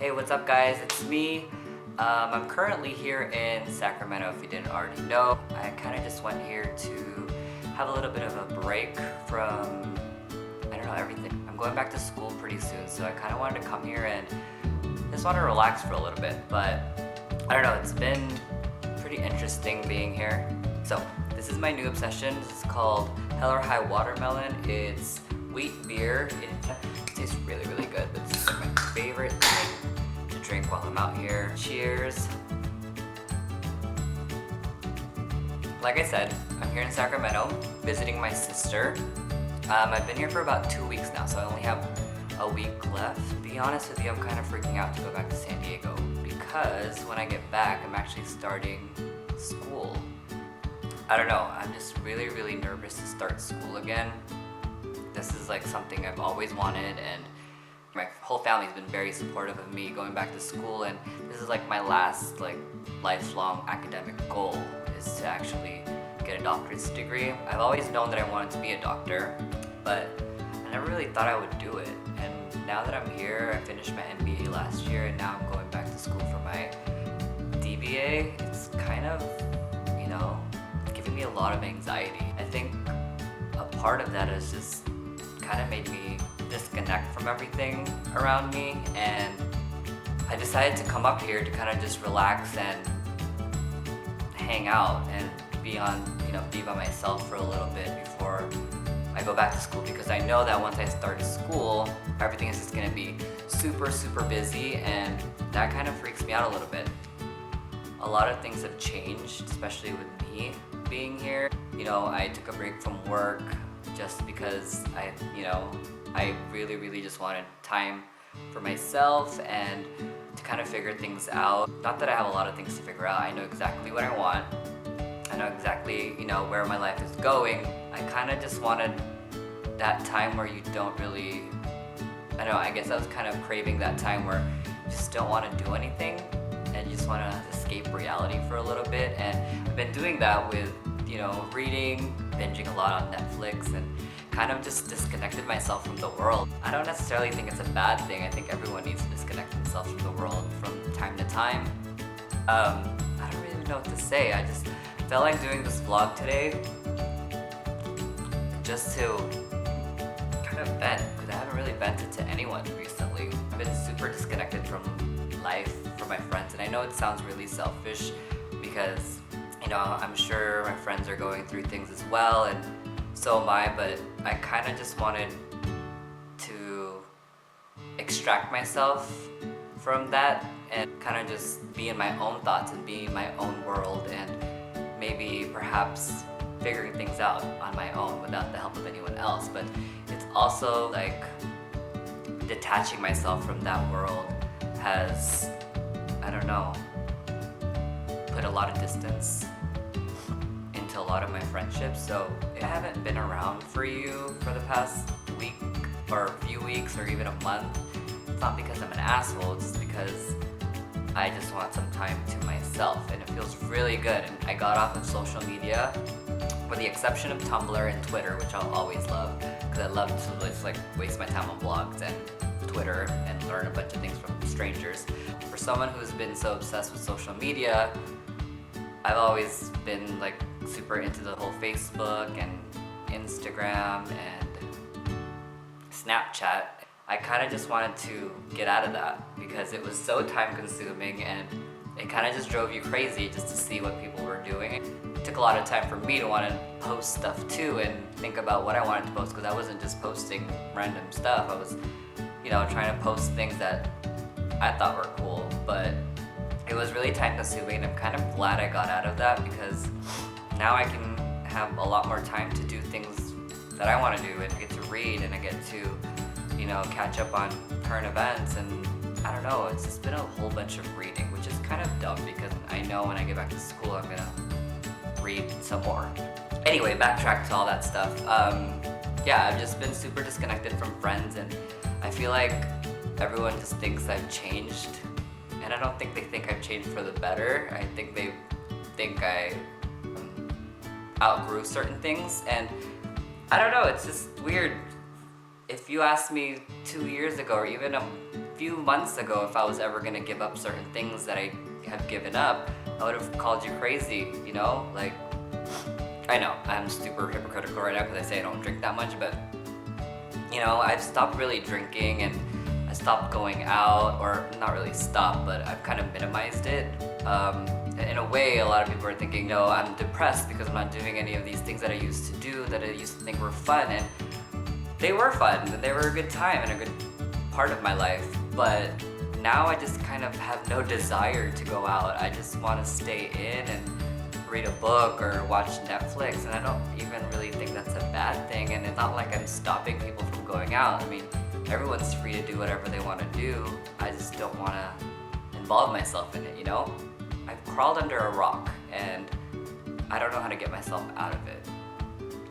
Hey, what's up guys? It's me. I'm currently here in Sacramento, if you didn't already know. I kind of just went here to have a little bit of a break from, I don't know, everything. I'm going back to school pretty soon, so I kind of wanted to come here and just want to relax for a little bit. But I don't know, it's been pretty interesting being here. So this is my new obsession. This is called Hell or High Watermelon. It's wheat beer. It tastes really, really good, but this is like my favorite thing to drink while I'm out here. Cheers. Like I said, I'm here in Sacramento visiting my sister. I've been here for about 2 weeks now, so I only have a week left. To be honest with you, I'm kind of freaking out to go back to San Diego because when I get back, I'm actually starting school. I don't know, I'm just really, really nervous to start school again. This is like something I've always wanted, and my whole family's been very supportive of me going back to school, and this is like my last lifelong academic goal is to actually get a doctorate's degree. I've always known that I wanted to be a doctor, but I never really thought I would do it. And now that I'm here, I finished my MBA last year, and now I'm going back to school for my DBA. It's kind of, giving me a lot of anxiety. I think a part of that is just kind of made me disconnect from everything around me, and I decided to come up here to kind of just relax and hang out and be by myself for a little bit before I go back to school, because I know that once I start school, everything is just going to be super, super busy, and that kind of freaks me out a little bit. A lot of things have changed, especially with me being here. I took a break from work just because I really, really just wanted time for myself and to kind of figure things out. Not that I have a lot of things to figure out. I know exactly what I want. I know exactly, where my life is going. I kind of just wanted that time where you don't really, I guess I was kind of craving that time where you just don't want to do anything and you just want to escape reality for a little bit. And I've been doing that with, reading, binging a lot on Netflix, and kind of just disconnected myself from the world. I don't necessarily think it's a bad thing. I think everyone needs to disconnect themselves from the world from time to time. I don't really know what to say. I just felt like doing this vlog today just to kind of vent, because I haven't really vented to anyone recently. I've been super disconnected from life, from my friends, and I know it sounds really selfish because, I'm sure my friends are going through things as well, and so am I, but I kind of just wanted to extract myself from that and kind of just be in my own thoughts and be in my own world, and maybe perhaps figuring things out on my own without the help of anyone else. But it's also like detaching myself from that world has, put a lot of distance into a lot of my friendships. So if I haven't been around for you for the past week or a few weeks or even a month, it's not because I'm an asshole, it's just because I just want some time to myself, and it feels really good. And I got off of social media, with the exception of Tumblr and Twitter, which I'll always love, because I love to just waste my time on blogs and Twitter and learn a bunch of things from strangers. For someone who's been so obsessed with social media, I've always been super into the whole Facebook and Instagram and Snapchat. I kind of just wanted to get out of that because it was so time consuming, and it kind of just drove you crazy just to see what people were doing. It took a lot of time for me to want to post stuff too and think about what I wanted to post, because I wasn't just posting random stuff. I was, trying to post things that I thought were cool, but it was really time consuming, and I'm kind of glad I got out of that, because now I can have a lot more time to do things that I want to do, and I get to read, and I get to catch up on current events, and I don't know, it's just been a whole bunch of reading, which is kind of dumb because I know when I get back to school I'm gonna read some more. Anyway, backtrack to all that stuff. I've just been super disconnected from friends, and I feel like everyone just thinks I've changed, and I don't think they think I've changed for the better. I think they think I outgrew certain things, and I don't know, it's just weird. If you asked me 2 years ago or even few months ago, if I was ever gonna give up certain things that I have given up, I would have called you crazy, you know? Like, I know, I'm super hypocritical right now because I say I don't drink that much, but, you know, I've stopped really drinking and I stopped going out, or not really stopped, but I've kind of minimized it. In a way, a lot of people are thinking, no, I'm depressed because I'm not doing any of these things that I used to do, that I used to think were fun, and they were fun, and they were a good time and a good part of my life, but now I just kind of have no desire to go out. I just want to stay in and read a book or watch Netflix, and I don't even really think that's a bad thing, and it's not like I'm stopping people from going out. I mean, everyone's free to do whatever they want to do. I just don't want to involve myself in it, you know? I've crawled under a rock, and I don't know how to get myself out of it.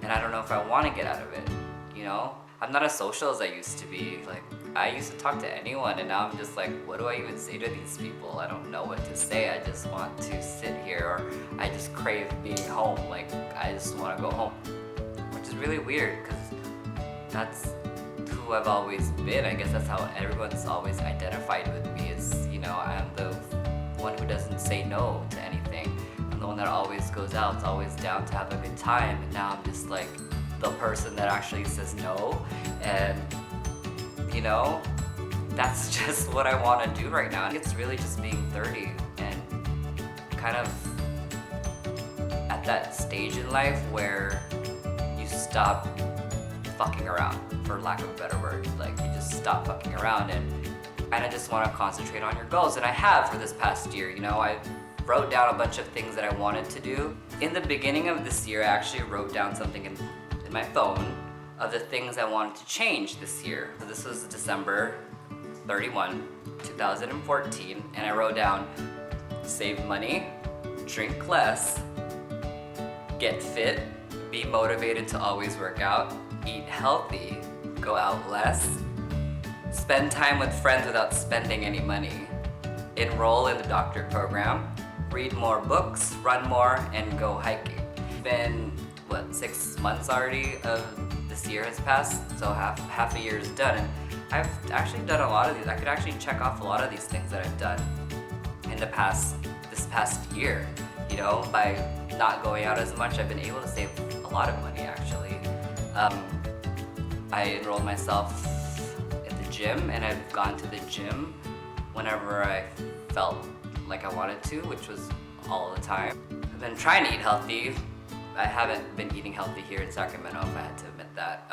And I don't know if I want to get out of it, you know? I'm not as social as I used to be. Like, I used to talk to anyone, and now I'm just like, what do I even say to these people? I don't know what to say. I just want to sit here, or I just crave being home. Like, I just want to go home, which is really weird because that's who I've always been. I guess that's how everyone's always identified with me, is, you know, I'm the one who doesn't say no to anything. I'm the one that always goes out, is always down to have a good time, and now I'm just like the person that actually says no. And you know, that's just what I want to do right now. It's really just being 30 and kind of at that stage in life where you stop fucking around, for lack of a better word. Like, you just stop fucking around and kind of just want to concentrate on your goals. And I have for this past year, you know, I wrote down a bunch of things that I wanted to do. In the beginning of this year, I actually wrote down something in my phone of the things I wanted to change this year. So this was December 31, 2014, and I wrote down save money, drink less, get fit, be motivated to always work out, eat healthy, go out less, spend time with friends without spending any money, enroll in the doctor program, read more books, run more, and go hiking. It's been, 6 months already of this year has passed, so half a year is done, and I've actually done a lot of these. I could actually check off a lot of these things that I've done in this past year. You know, by not going out as much, I've been able to save a lot of money actually. I enrolled myself at the gym, and I've gone to the gym whenever I felt like I wanted to, which was all the time. I've been trying to eat healthy. I haven't been eating healthy here in Sacramento, if I had to admit that.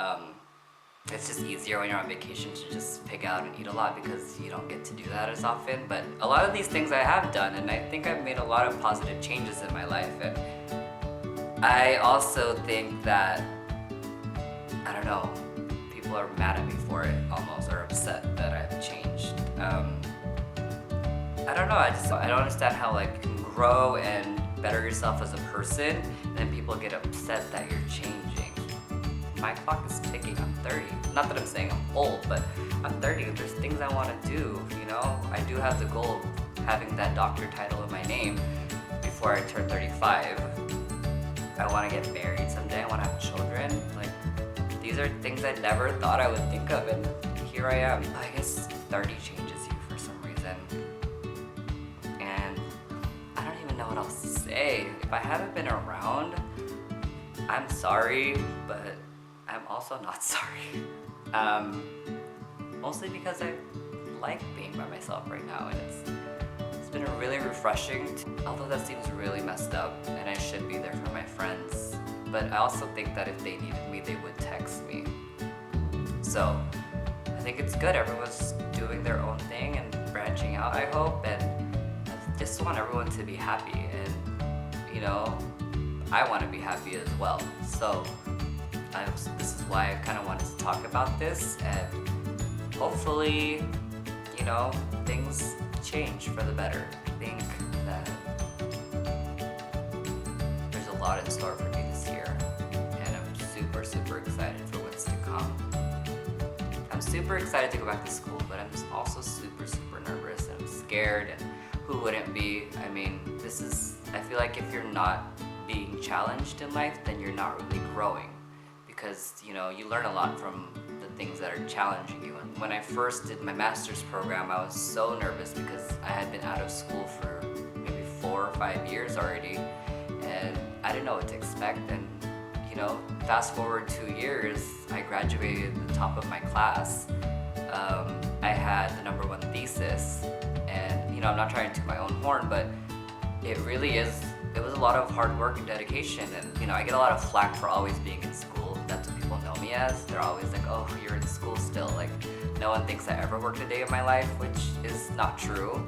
It's just easier when you're on vacation to just pick out and eat a lot because you don't get to do that as often. But a lot of these things I have done, and I think I've made a lot of positive changes in my life. And I also think that, I don't know, people are mad at me for it almost, or upset that I've changed. I don't know, I don't understand how like you can grow and better yourself as a person, and then people get upset that you're changing. My clock is ticking. I'm 30. Not that I'm saying I'm old, but I'm 30 and there's things I want to do, you know? I do have the goal of having that doctor title in my name before I turn 35. I want to get married someday. I want to have children. Like, these are things I never thought I would think of, and here I am. I guess 30 changes you for some reason. And I don't even know what else to say. If I haven't been around, I'm sorry, but I'm also not sorry. Mostly because I like being by myself right now, and it's been really refreshing. Although that seems really messed up, and I should be there for my friends. But I also think that if they needed me, they would text me. So I think it's good. Everyone's doing their own thing and branching out, I hope, and I just want everyone to be happy, and you know, I want to be happy as well. So this is why I kind of wanted to talk about this, and hopefully, you know, things change for the better. I think that there's a lot in store for me this year, and I'm super, super excited for what's to come. I'm super excited to go back to school, but I'm also super, super nervous, and I'm scared, and who wouldn't be? I mean, I feel like if you're not being challenged in life, then you're not really growing. Because, you know, you learn a lot from the things that are challenging you. And when I first did my master's program, I was so nervous because I had been out of school for maybe 4 or 5 years already, and I didn't know what to expect. And you know, fast forward 2 years, I graduated at the top of my class. I had the #1 thesis, and you know, I'm not trying to toot my own horn, but it really is. It was a lot of hard work and dedication, and you know, I get a lot of flack for always being in school. That's what people know me as. They're always like, "Oh, you're in school still." Like, no one thinks I ever worked a day of my life, which is not true.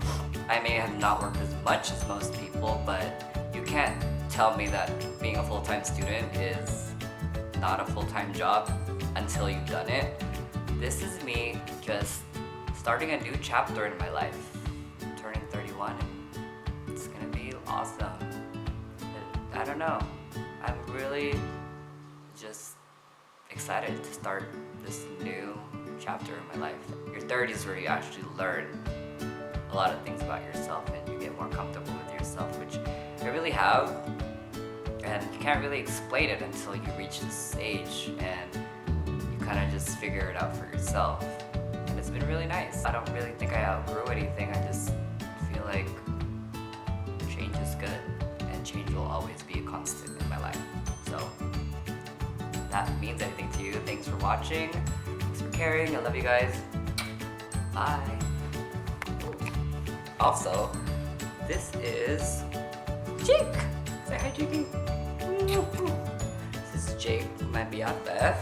I may have not worked as much as most people, but you can't tell me that being a full-time student is not a full-time job until you've done it. This is me just starting a new chapter in my life. I'm turning 31, and it's gonna be awesome. I don't know. I'm really just excited to start this new chapter in my life. Your 30s where you actually learn a lot of things about yourself and you get more comfortable with yourself, which I really have. And you can't really explain it until you reach this age and you kind of just figure it out for yourself. And it's been really nice. I don't really think I outgrew anything. I just feel like change is good and change will always be a constant in my life. So that means anything to you. Thanks for watching. Thanks for caring. I love you guys. Bye. Also, this is Jake. Say hi, Jakey. This is Jake, my BFF.